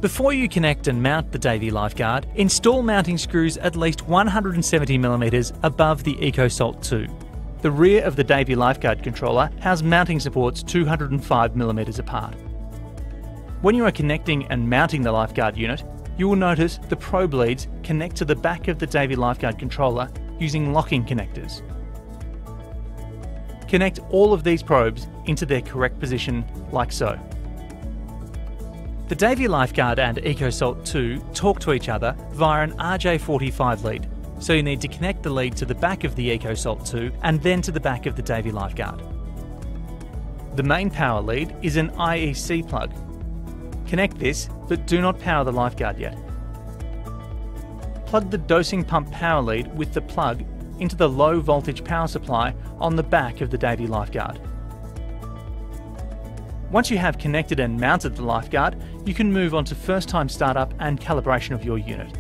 Before you connect and mount the Davey Lifeguard, install mounting screws at least 170mm above the EcoSalt 2. The rear of the Davey Lifeguard controller has mounting supports 205mm apart. When you are connecting and mounting the Lifeguard unit, you will notice the probe leads connect to the back of the Davey Lifeguard controller using locking connectors. Connect all of these probes into their correct position, like so. The Davey Lifeguard and EcoSalt 2 talk to each other via an RJ45 lead, so you need to connect the lead to the back of the EcoSalt 2 and then to the back of the Davey Lifeguard. The main power lead is an IEC plug. Connect this, but do not power the Lifeguard yet. Plug the dosing pump power lead with the plug into the low voltage power supply on the back of the Davey Lifeguard. Once you have connected and mounted the Lifeguard, you can move on to first time startup and calibration of your unit.